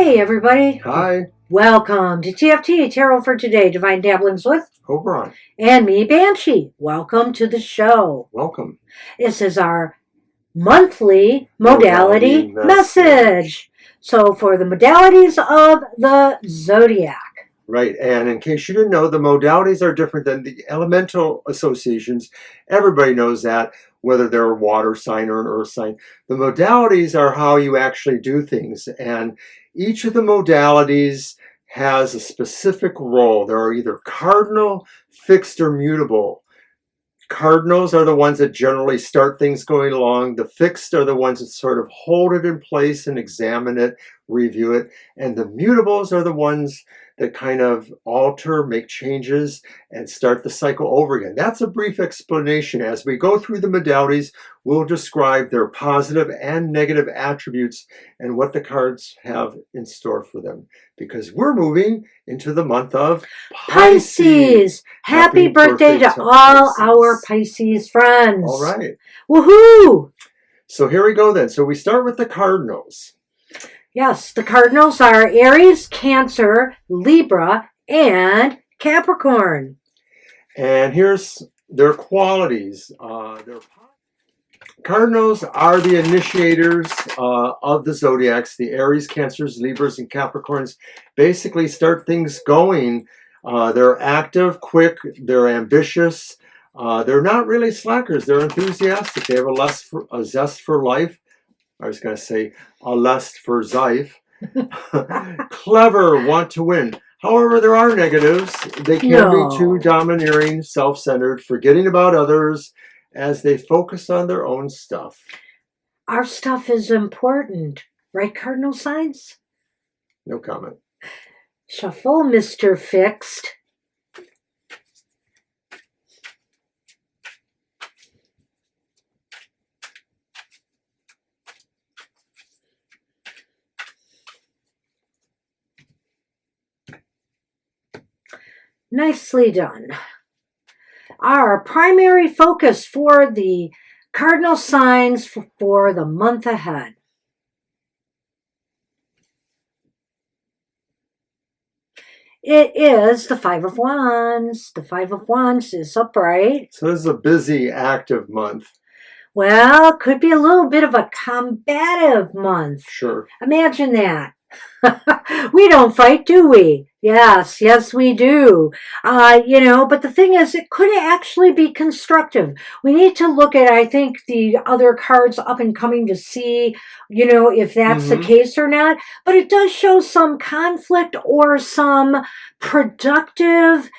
Hey everybody. Hi. Welcome to TFT, Tarot for Today, Divine Dabblings with Oberon. and me, Banshee. Welcome to the show. Welcome. This is our monthly modality message. So for the modalities of the Zodiac. Right, and in case you didn't know, the modalities are different than the elemental associations. Everybody knows that, whether they're a water sign or an earth sign. The modalities are how you actually do things, and each of the modalities has a specific role. There are either cardinal, fixed, or mutable. Cardinals are the ones that generally start things going along. The fixed are the ones that sort of hold it in place and examine it, review it. And the mutables are the ones that kind of alter, make changes, and start the cycle over again. That's a brief explanation. As we go through the modalities, we'll describe their positive and negative attributes and what the cards have in store for them. Because we're moving into the month of Pisces. Happy birthday to all our Pisces friends. All right. Woohoo! So here we go then. So we start with the cardinals. Yes, the cardinals are Aries, Cancer, Libra, and Capricorn. And here's their qualities. Cardinals are the initiators of the zodiacs. The Aries, Cancers, Libras, and Capricorns basically start things going. They're active, quick, they're ambitious. They're not really slackers. They're enthusiastic. They have a zest for life. I was going to say a lust for Zife. Clever, want to win. However, there are negatives. They can be too domineering, self-centered, forgetting about others as they focus on their own stuff. Our stuff is important, right, cardinal signs? No comment. Shuffle, Mr. Fixed. Nicely done. Our primary focus for the cardinal signs for the month ahead. It is the Five of Wands. The Five of Wands is upright. So this is a busy, active month. Well, could be a little bit of a combative month. Sure. Imagine that. We don't fight, do we? Yes, we do. But the thing is, it could actually be constructive. We need to look at, I think, the other cards up and coming to see, if that's the case or not. But it does show some conflict or some productive,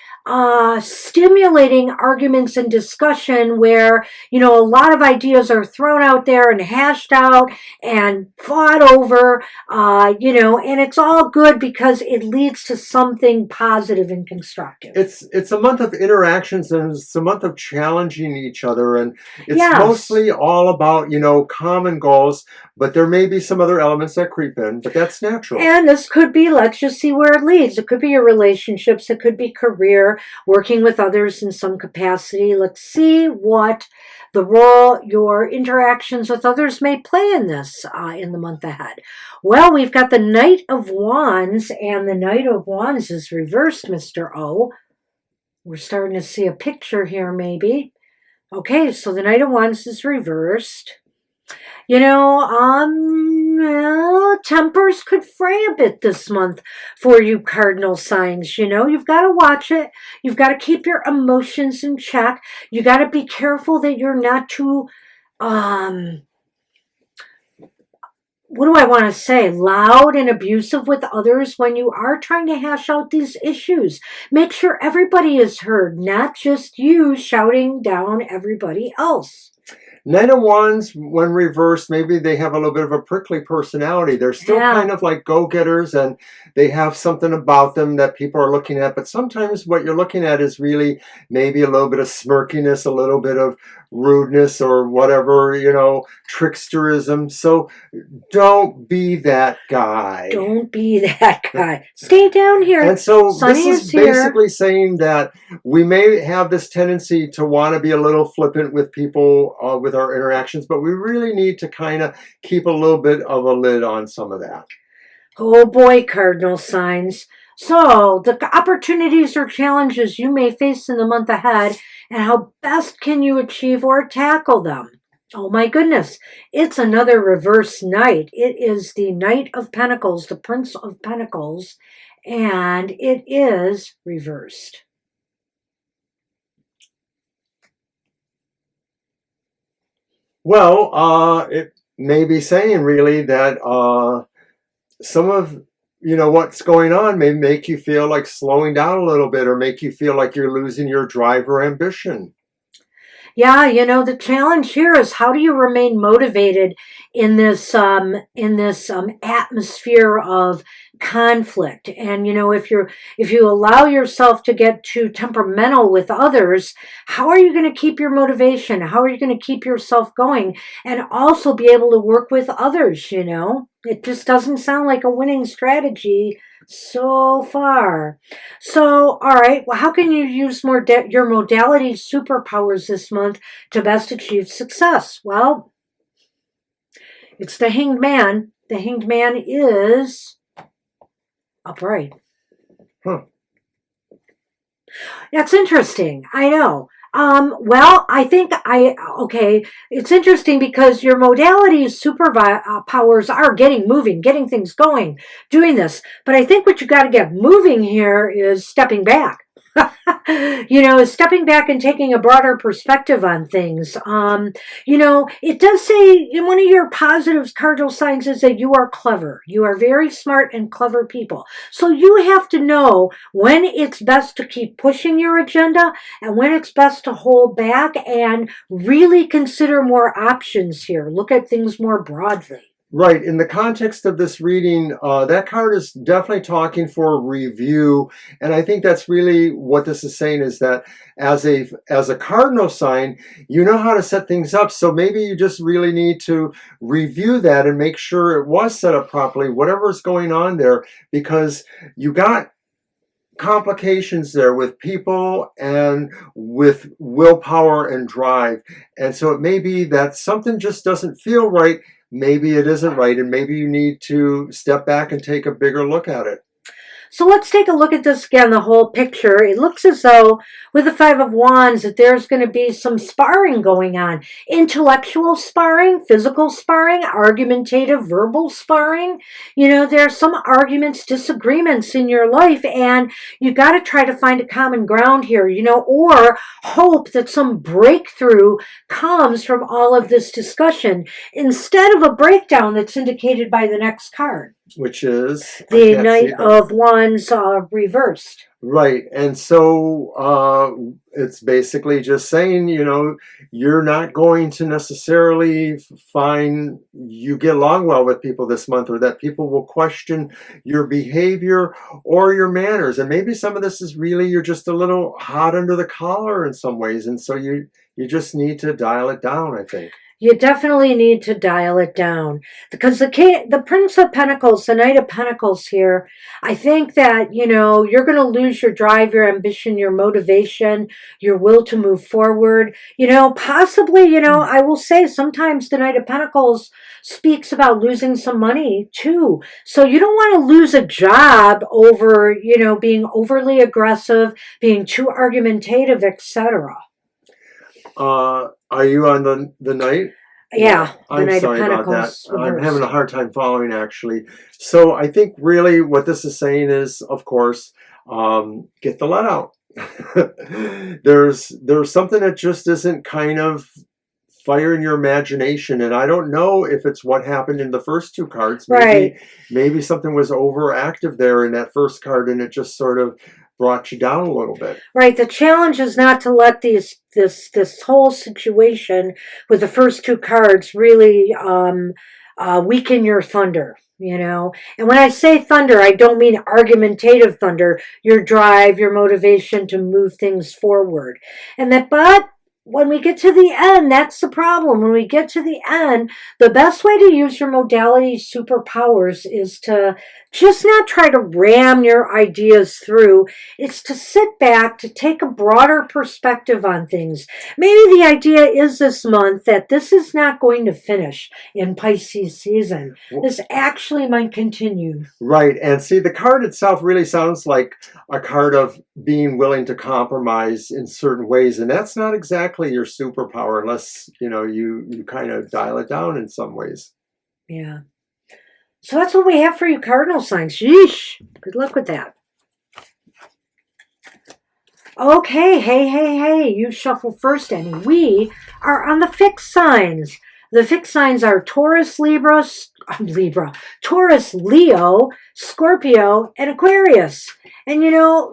stimulating arguments and discussion where, a lot of ideas are thrown out there and hashed out and fought over, and it's all good because it leads to something positive and constructive. It's a month of interactions, and it's a month of challenging each other, and it's mostly all about, common goals, but there may be some other elements that creep in, but that's natural. And this could be, let's just see where it leads. It could be your relationships, it could be career, working with others in some capacity. Let's see what the role your interactions with others may play in this in the month ahead. Well, we've got the Knight of Wands, and the Knight of Wands is reversed, Mr. O. We're starting to see a picture here, maybe. Okay, so the Knight of Wands is reversed. Tempers could fray a bit this month for you cardinal signs. You've got to watch it. You've got to keep your emotions in check. You got to be careful that you're not too, what do I want to say, loud and abusive with others when you are trying to hash out these issues. Make sure everybody is heard, not just you shouting down everybody else. Knight of Wands, when reversed, maybe they have a little bit of a prickly personality. They're still kind of like go-getters, and they have something about them that people are looking at. But sometimes what you're looking at is really maybe a little bit of smirkiness, a little bit of rudeness or whatever, tricksterism. So don't be that guy. Don't be that guy. Stay down here. And so this is basically saying that we may have this tendency to want to be a little flippant with people, with our interactions, but we really need to kind of keep a little bit of a lid on some of that. Oh boy, cardinal signs. So, the opportunities or challenges you may face in the month ahead, and how best can you achieve or tackle them? Oh my goodness, it's another reverse knight. It is the Knight of Pentacles, the Prince of Pentacles, and it is reversed. Well, it may be saying really that some of what's going on may make you feel like slowing down a little bit, or make you feel like you're losing your drive or ambition. Yeah, the challenge here is how do you remain motivated in this atmosphere of conflict? And if you allow yourself to get too temperamental with others, how are you going to keep your motivation? How are you going to keep yourself going and also be able to work with others? It just doesn't sound like a winning strategy so far. So, all right, well, how can you use your modality superpowers this month to best achieve success? Well, it's the Hanged Man. The Hanged Man is upright. Huh. That's interesting. I know. Well, okay, it's interesting because your modality's powers are getting moving, getting things going, doing this. But I think what you got to get moving here is stepping back. Stepping back and taking a broader perspective on things. It does say in one of your positive cardinal signs is that you are clever. You are very smart and clever people. So you have to know when it's best to keep pushing your agenda and when it's best to hold back and really consider more options here. Look at things more broadly. Right. In the context of this reading, that card is definitely talking for review. And I think that's really what this is saying, is that as a cardinal sign, you know how to set things up. So maybe you just really need to review that and make sure it was set up properly, whatever's going on there, because you got complications there with people and with willpower and drive. And so it may be that something just doesn't feel right. Maybe it isn't right, and maybe you need to step back and take a bigger look at it. So let's take a look at this again, the whole picture. It looks as though with the Five of Wands that there's going to be some sparring going on. Intellectual sparring, physical sparring, argumentative, verbal sparring. There's some arguments, disagreements in your life, and you got to try to find a common ground here, or hope that some breakthrough comes from all of this discussion instead of a breakdown that's indicated by the next card. Which is the Knight of Wands reversed. Right. And so it's basically just saying, you're not going to necessarily find you get along well with people this month, or that people will question your behavior or your manners. And maybe some of this is really you're just a little hot under the collar in some ways. And so you just need to dial it down, I think. You definitely need to dial it down, because the Prince of Pentacles, the Knight of Pentacles here, I think that, you're going to lose your drive, your ambition, your motivation, your will to move forward. Possibly, I will say sometimes the Knight of Pentacles speaks about losing some money too. So you don't want to lose a job over, being overly aggressive, being too argumentative, etc. Are you on the Knight? Yeah, I'm sorry about that. I'm having a hard time following, actually. So I think really what this is saying is, of course, get the let out. There's something that just isn't kind of firing your imagination, and I don't know if it's what happened in the first two cards. Maybe something was overactive there in that first card, and it just sort of brought you down a little bit. Right. The challenge is not to let this whole situation with the first two cards really weaken your thunder. And when I say thunder, I don't mean argumentative thunder, your drive, your motivation to move things forward. But when we get to the end, that's the problem. When we get to the end, the best way to use your modality superpowers is to just not try to ram your ideas through. It's to sit back, to take a broader perspective on things. Maybe the idea is this month that this is not going to finish in Pisces season. This actually might continue. Right. And see, the card itself really sounds like a card of being willing to compromise in certain ways. And that's not exactly your superpower unless, you kind of dial it down in some ways. Yeah. So that's what we have for you Cardinal signs. Yeesh. Good luck with that. Okay, hey, you shuffle first, and we are on the fixed signs. The fixed signs are Taurus, Taurus, Leo, Scorpio, and Aquarius. And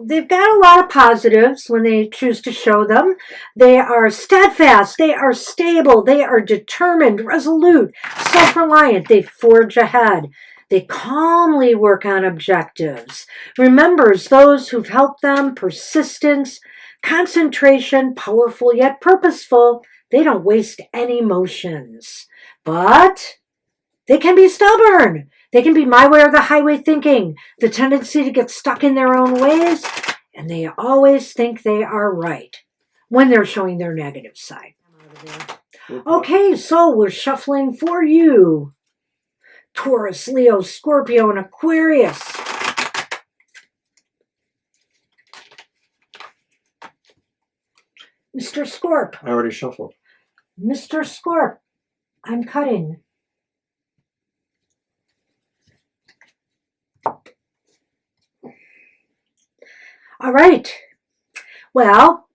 they've got a lot of positives when they choose to show them. They are steadfast, they are stable, they are determined, resolute, self-reliant, they forge ahead. They calmly work on objectives, remembers those who've helped them, persistence, concentration, powerful yet purposeful. They don't waste any emotions. But they can be stubborn. They can be my way or the highway thinking, the tendency to get stuck in their own ways, and they always think they are right when they're showing their negative side. Okay, so we're shuffling for you. Taurus, Leo, Scorpio, and Aquarius. Mr. Scorp. I already shuffled. Mr. Scorp, I'm cutting. All right. Well,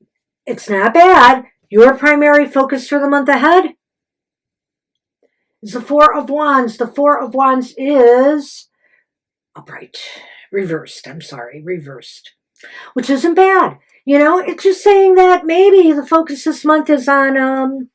it's not bad. Your primary focus for the month ahead is the Four of Wands. The Four of Wands is upright. Reversed. Which isn't bad. It's just saying that maybe the focus this month is on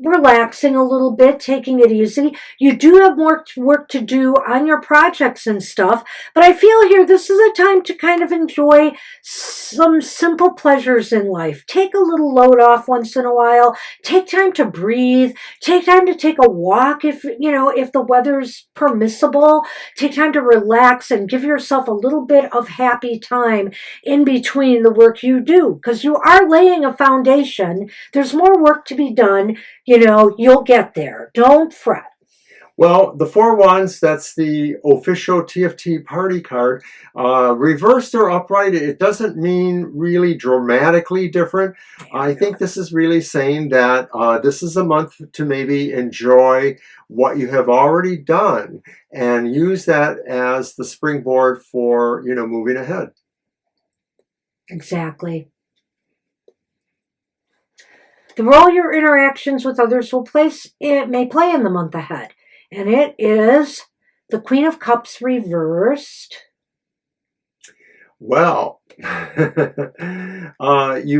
relaxing a little bit, taking it easy. You do have more work to do on your projects and stuff, but I feel here this is a time to kind of enjoy some simple pleasures in life. Take a little load off once in a while. Take time to breathe. Take time to take a walk if the weather's permissible. Take time to relax and give yourself a little bit of happy time in between the work you do, because you are laying a foundation. There's more work to be done. You'll get there. Don't fret. Well, the Four Wands, that's the official TFT party card. Reversed or upright, it doesn't mean really dramatically different. I think this is really saying that this is a month to maybe enjoy what you have already done and use that as the springboard for, moving ahead. Exactly. The role your interactions with others may play in the month ahead. And it is the Queen of Cups reversed. Well, you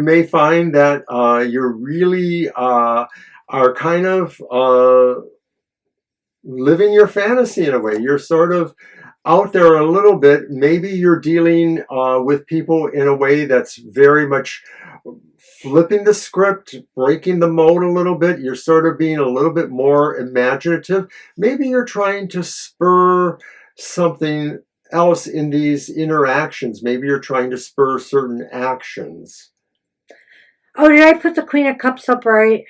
may find that you really are kind of living your fantasy in a way. You're sort of out there a little bit. Maybe you're dealing with people in a way that's very much flipping the script, breaking the mold a little bit. You're sort of being a little bit more imaginative. Maybe you're trying to spur something else in these interactions. Maybe you're trying to spur certain actions. Oh, did I put the Queen of Cups up right?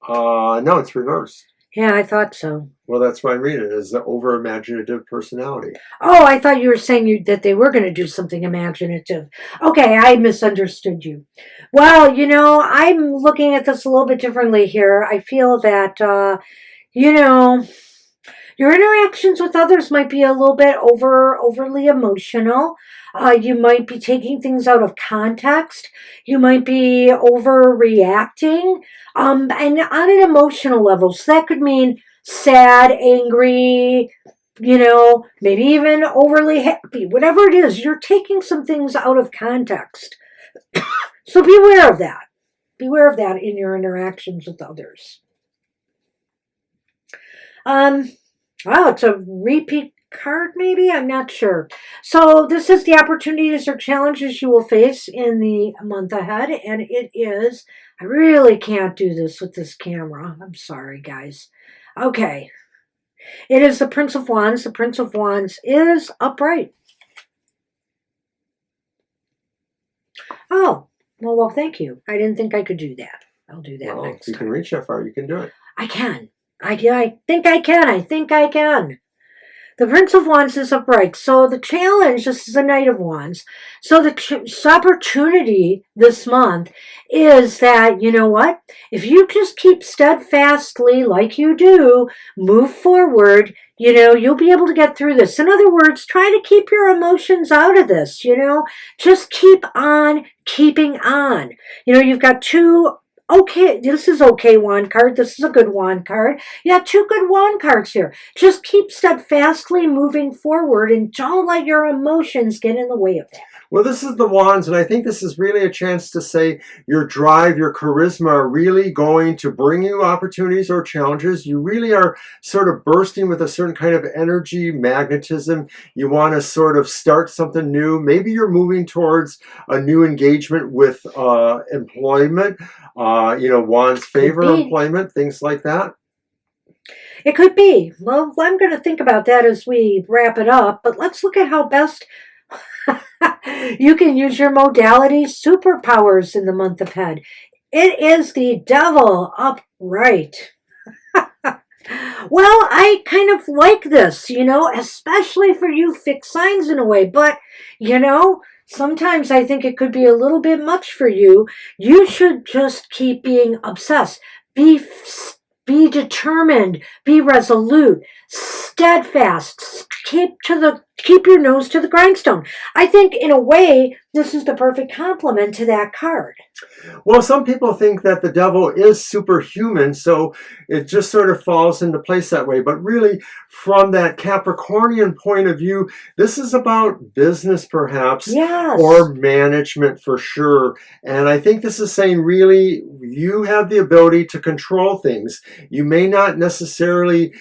No, it's reversed. Yeah, I thought so. Well, that's why I read it as the over-imaginative personality. Oh, I thought you were saying that they were going to do something imaginative. Okay, I misunderstood you. Well, I'm looking at this a little bit differently here. I feel that, your interactions with others might be a little bit overly emotional. You might be taking things out of context. You might be overreacting. And on an emotional level. So that could mean sad, angry, maybe even overly happy. Whatever it is, you're taking some things out of context. So beware of that. Beware of that in your interactions with others. Wow, it's a repeat card, maybe? I'm not sure. So this is the opportunities or challenges you will face in the month ahead, and it is, I really can't do this with this camera. I'm sorry, guys. Okay. It is the Prince of Wands. The Prince of Wands is upright. Oh, well, thank you. I didn't think I could do that. I'll do that next if you time. can reach that far, you can do it. I can. I think I can. I think I can. The Prince of Wands is upright. So the challenge, this is the Knight of Wands. So the opportunity this month is that, you know what? If you just keep steadfastly, like you do, move forward, you know, you'll be able to get through this. In other words, try to keep your emotions out of this, you know. Just keep on keeping on. You know, you've got two... Okay, this is okay wand card. This is a good wand card. Yeah, two good wand cards here. Just keep steadfastly moving forward and don't let your emotions get in the way of that. Well, this is the Wands, and I think this is really a chance to say your drive, your charisma are really going to bring you opportunities or challenges. You really are sort of bursting with a certain kind of energy, magnetism. You want to sort of start something new. Maybe you're moving towards a new engagement with employment, you know, Wands favor employment, things like that. It could be. Well, I'm going to think about that as we wrap it up, but let's look at how best you can use your modality superpowers in the month ahead. It is the Devil upright. Well, I kind of like this, you know, especially for you fixed signs in a way, but, you know, sometimes I think it could be a little bit much for you. You should just keep being obsessed. Be determined, be resolute, steadfast, keep your nose to the grindstone. I think in a way this is the perfect complement to that card. Well, some people think that the devil is superhuman, so it just sort of falls into place that way. But really, from that Capricornian point of view, this is about business perhaps, yes, or management for sure. And I think this is saying really you have the ability to control things. You may not necessarily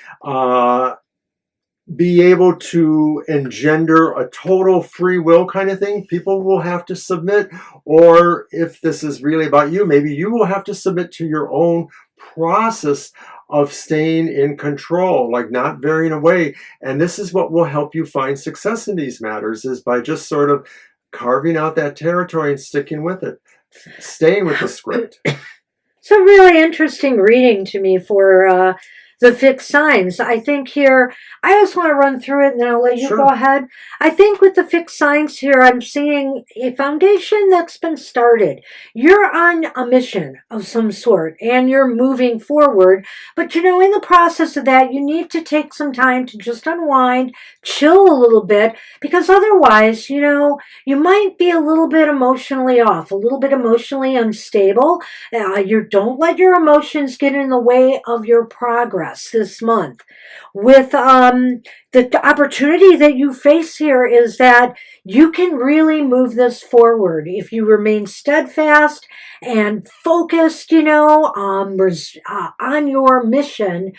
be able to engender a total free will kind of thing. People will have to submit, or if this is really about you, maybe you will have to submit to your own process of staying in control, like not veering away. And this is what will help you find success in these matters, is by just sort of carving out that territory and sticking with it, staying with the script. It's a really interesting reading to me for the fixed signs. I think here, I just want to run through it and then I'll let you go ahead. I think with the fixed signs here, I'm seeing a foundation that's been started. You're on a mission of some sort and you're moving forward. But, you know, in the process of that, you need to take some time to just unwind, chill a little bit, because otherwise, you know, you might be a little bit emotionally off, a little bit emotionally unstable. You don't let your emotions get in the way of your progress this month. With the opportunity that you face here is that you can really move this forward if you remain steadfast and focused, you know, on your mission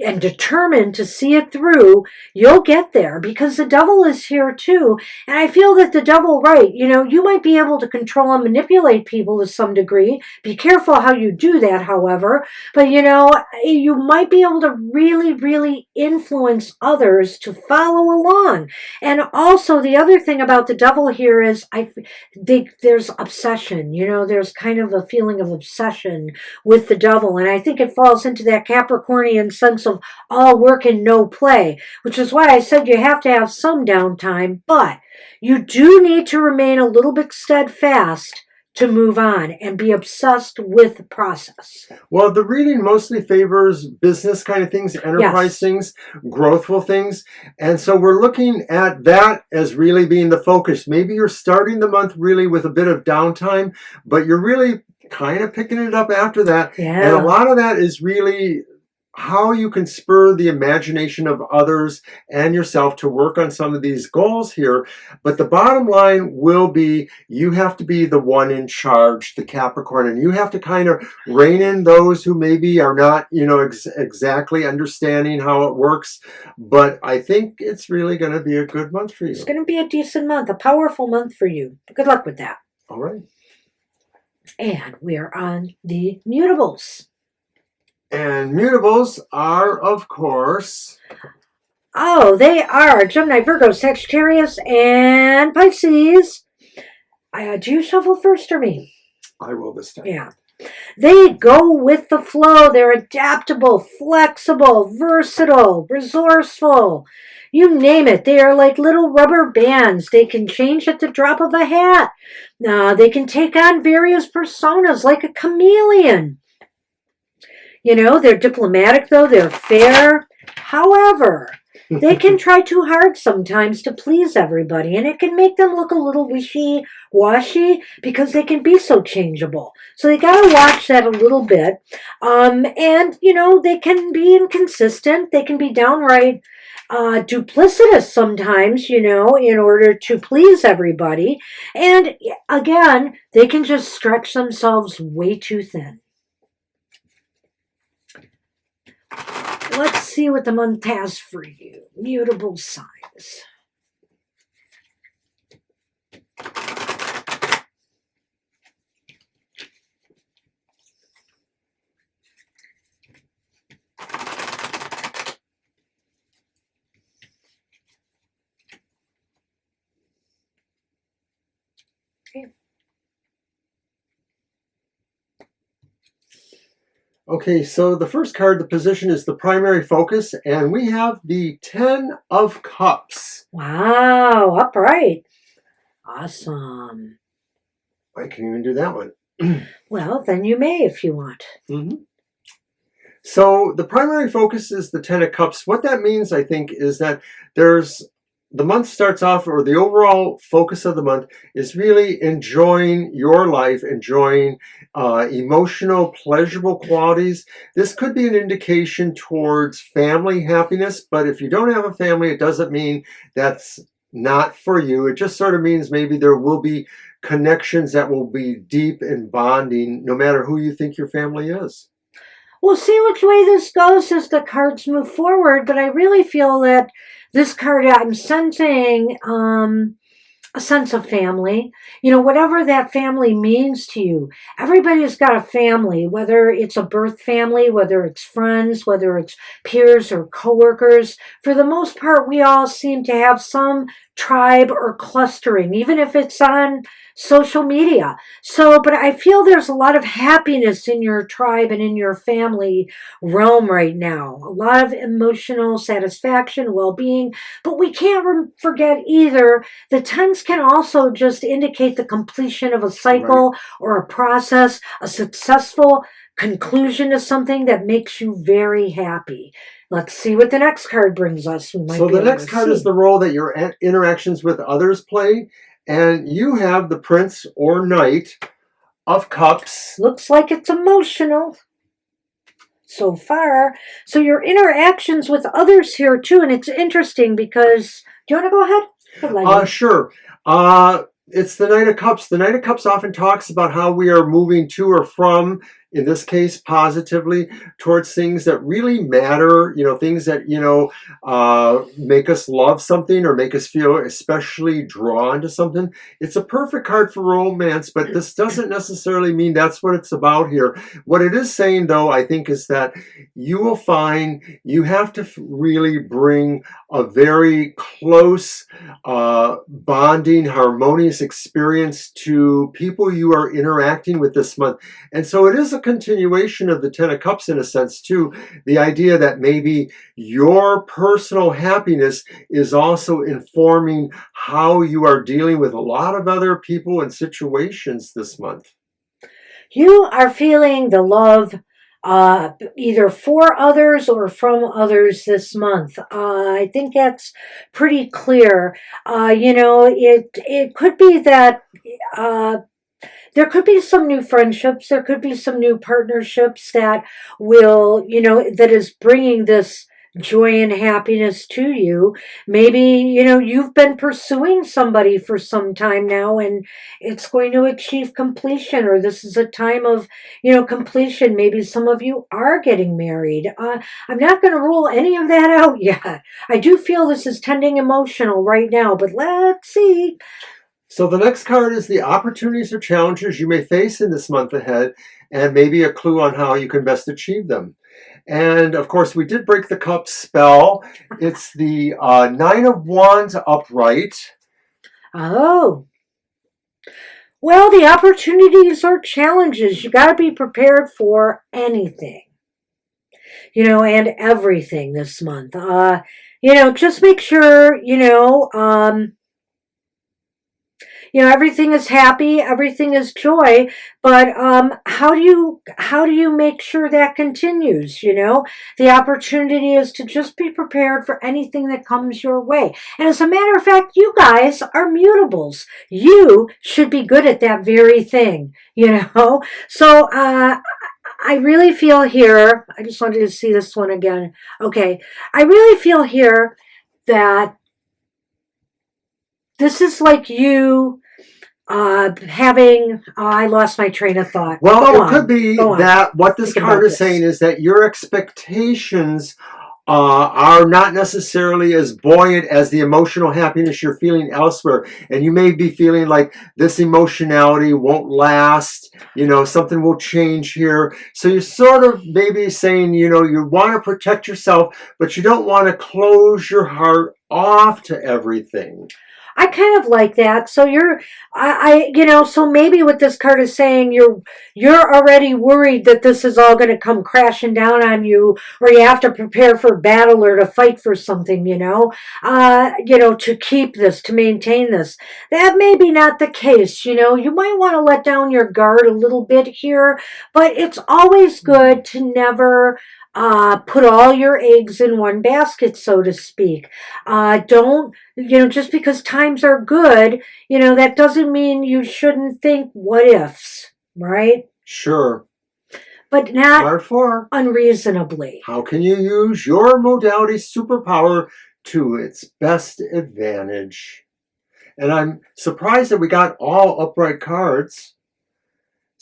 and determined to see it through. You'll get there because the devil is here too. And I feel that the devil, right, you know, you might be able to control and manipulate people to some degree. Be careful how you do that, however. But, you know, you might be able to really, really influence others to follow along. And also the other thing about the devil here is there's obsession, you know, there's kind of a feeling of obsession with the devil. And I think it falls into that Capricornian sense of all work and no play, which is why I said you have to have some downtime, but you do need to remain a little bit steadfast to move on and be obsessed with the process. Well, the reading mostly favors business kind of things, enterprise things, growthful things. And so we're looking at that as really being the focus. Maybe you're starting the month really with a bit of downtime, but you're really kind of picking it up after that. Yeah. And a lot of that is really how you can spur the imagination of others and yourself to work on some of these goals here. But the bottom line will be you have to be the one in charge, the Capricorn, and you have to kind of rein in those who maybe are not, exactly understanding how it works. But I think it's really going to be a good month for you. It's going to be a decent month, a powerful month for you. Good luck with that. All right. And we are on the mutables. And mutables are, of course... Oh, they are Gemini, Virgo, Sagittarius, and Pisces. Do you shuffle first or me? I will this time. Yeah. They go with the flow. They're adaptable, flexible, versatile, resourceful. You name it. They are like little rubber bands. They can change at the drop of a hat. They can take on various personas like a chameleon. They're diplomatic, though. They're fair. However, they can try too hard sometimes to please everybody, and it can make them look a little wishy-washy because they can be so changeable. So they got to watch that a little bit. And, they can be inconsistent. They can be downright duplicitous sometimes, in order to please everybody. And, again, they can just stretch themselves way too thin. Let's see what the month has for you. Mutable signs. Okay, so the first card, the position, is the primary focus, and we have the 10 of Cups. Wow, upright. Awesome. I can even do that one. Well, then you may if you want. Mm-hmm. So the primary focus is the 10 of Cups. What that means, I think, is that the month starts off, or the overall focus of the month is really enjoying your life, enjoying emotional, pleasurable qualities. This could be an indication towards family happiness, but if you don't have a family, it doesn't mean that's not for you. It just sort of means maybe there will be connections that will be deep and bonding, no matter who you think your family is. We'll see which way this goes as the cards move forward, but I really feel that this card, I'm sensing a sense of family. Whatever that family means to you. Everybody's got a family, whether it's a birth family, whether it's friends, whether it's peers or coworkers. For the most part, we all seem to have some tribe or clustering, even if it's on social media. But I feel there's a lot of happiness in your tribe and in your family realm right now. A lot of emotional satisfaction, well-being. But we can't forget either, the tens can also just indicate the completion of a cycle, right, or a process, a successful conclusion to something that makes you very happy. Let's see what the next card brings us. So the next card is the role that your interactions with others play. And you have the Prince or Knight of Cups. Looks like it's emotional so far. So your interactions with others here too. And it's interesting because, do you want to go ahead? Sure. It's the Knight of Cups. The Knight of Cups often talks about how we are moving to or from, in this case, positively, towards things that really matter, things that, make us love something or make us feel especially drawn to something. It's a perfect card for romance, but this doesn't necessarily mean that's what it's about here. What it is saying, though, I think, is that you will find you have to really bring a very close, bonding, harmonious experience to people you are interacting with this month. And so it is a continuation of the 10 of Cups in a sense too. The idea that maybe your personal happiness is also informing how you are dealing with a lot of other people and situations this month. You are feeling the love either for others or from others this month. I think that's pretty clear. It could be that there could be some new friendships. There could be some new partnerships that will, that is bringing this joy and happiness to you. Maybe, you've been pursuing somebody for some time now and it's going to achieve completion, or this is a time of, completion. Maybe some of you are getting married. I'm not going to rule any of that out yet. I do feel this is tending emotional right now, but let's see. So the next card is the opportunities or challenges you may face in this month ahead, and maybe a clue on how you can best achieve them. And of course, we did break the cup spell. It's the Nine of Wands upright. Oh. Well, the opportunities or challenges, you got to be prepared for anything, and everything this month. Just make sure, everything is happy, everything is joy, but how do you make sure that continues? The opportunity is to just be prepared for anything that comes your way. And as a matter of fact, you guys are mutables. You should be good at that very thing, So I really feel here, I just wanted to see this one again. Okay, I really feel here that this is like you having, I lost my train of thought. Well, it could be that what this card is saying is that your expectations are not necessarily as buoyant as the emotional happiness you're feeling elsewhere. And you may be feeling like this emotionality won't last, something will change here. So you're sort of maybe saying, you want to protect yourself, but you don't want to close your heart off to everything. I kind of like that. So so maybe what this card is saying, you're already worried that this is all going to come crashing down on you, or you have to prepare for battle or to fight for something, to keep this, to maintain this. That may be not the case, you might want to let down your guard a little bit here, but it's always good to never put all your eggs in one basket, so to speak. Don't, just because times are good, that doesn't mean you shouldn't think what ifs, right? Sure. But not Therefore, unreasonably. How can you use your modality superpower to its best advantage? And I'm surprised that we got all upright cards.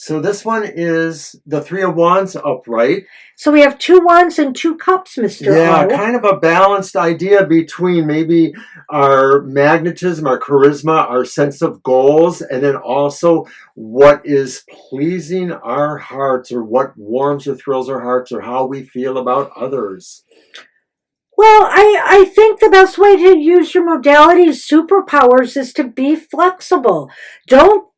So this one is the Three of Wands upright. So we have 2 wands and 2 cups, Mr. Yeah, O. kind of a balanced idea between maybe our magnetism, our charisma, our sense of goals, and then also what is pleasing our hearts, or what warms or thrills our hearts, or how we feel about others. Well, I think the best way to use your modality's superpowers is to be flexible. Don't,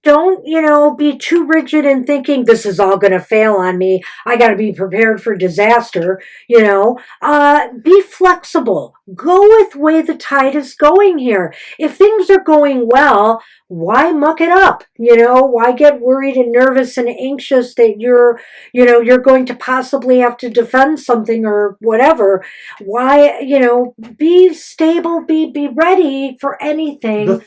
be too rigid in thinking this is all going to fail on me. I got to be prepared for disaster, Be flexible. Go with the way the tide is going here. If things are going well, why muck it up? Why get worried and nervous and anxious that you're going to possibly have to defend something or whatever? Why, be stable, be ready for anything.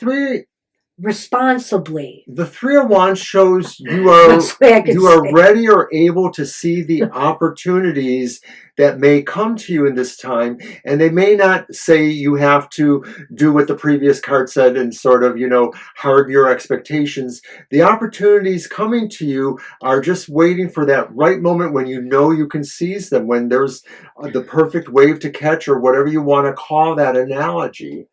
Responsibly. The Three of Wands shows you are ready or able to see the opportunities that may come to you in this time, and they may not say you have to do what the previous card said and sort of, harden your expectations. The opportunities coming to you are just waiting for that right moment when you can seize them, when there's the perfect wave to catch, or whatever you want to call that analogy.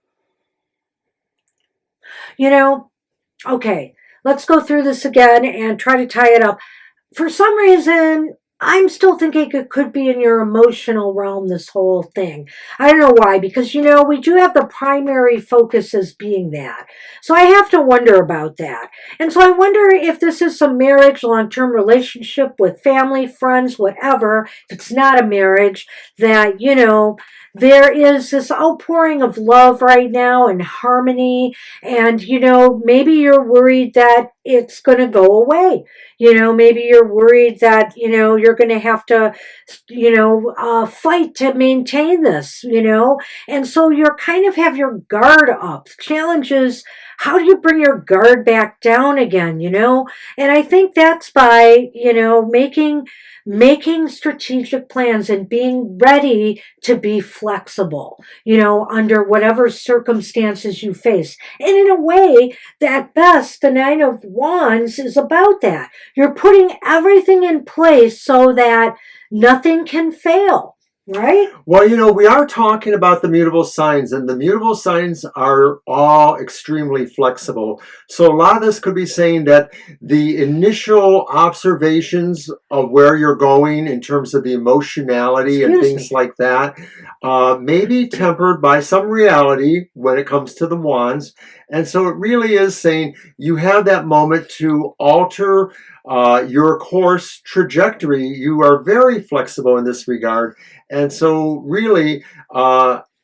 Okay, let's go through this again and try to tie it up. For some reason, I'm still thinking it could be in your emotional realm, this whole thing. I don't know why, because, we do have the primary focus as being that. So I have to wonder about that. And so I wonder if this is some marriage, long-term relationship with family, friends, whatever. If it's not a marriage, that, there is this outpouring of love right now and harmony. And, maybe you're worried that it's going to go away. Maybe you're worried that, you're going to have to, fight to maintain this, and so you're kind of have your guard up. The challenge is, how do you bring your guard back down again, And I think that's by, making strategic plans and being ready to be flexible, under whatever circumstances you face. And in a way, at best, the Nine of Wands is about that. You're putting everything in place so that nothing can fail, right? Well, we are talking about the mutable signs, and the mutable signs are all extremely flexible. So a lot of this could be saying that the initial observations of where you're going in terms of the emotionality and things like that may be tempered by some reality when it comes to the wands. And so it really is saying you have that moment to alter your course trajectory. You are very flexible in this regard. And so really,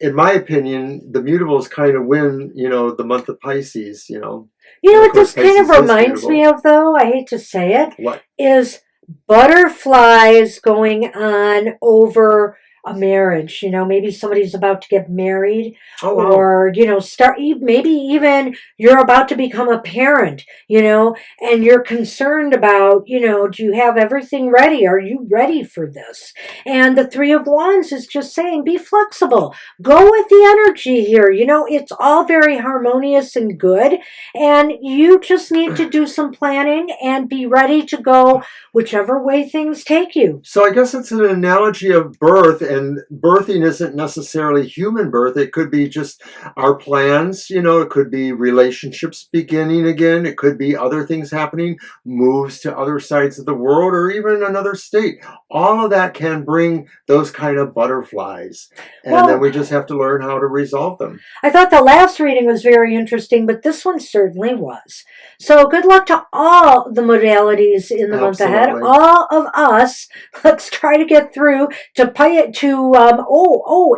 in my opinion, the mutables kind of win, the month of Pisces, You know what this kind of reminds me of, though? I hate to say it. What? Is butterflies going on over a marriage. Maybe somebody's about to get married, or maybe even you're about to become a parent, and you're concerned about, do you have everything ready? Are you ready for this? And the Three of Wands is just saying, be flexible, go with the energy here. It's all very harmonious and good, and you just need to do some planning and be ready to go whichever way things take you. So I guess it's an analogy of birth, and birthing isn't necessarily human birth. It could be just our plans, it could be relationships beginning again. It could be other things happening, moves to other sides of the world, or even another state. All of that can bring those kind of butterflies. And then we just have to learn how to resolve them. I thought the last reading was very interesting, but this one certainly was. So good luck to all the modalities in the month ahead. All of us, let's try to get through to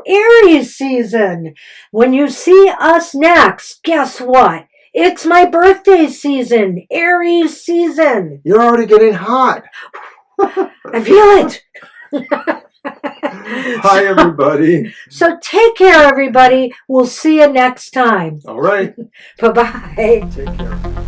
Aries season. When you see us next, guess what? It's my birthday season, Aries season. You're already getting hot. I feel it. Hi, everybody. So take care, everybody. We'll see you next time. All right. Bye-bye. Take care.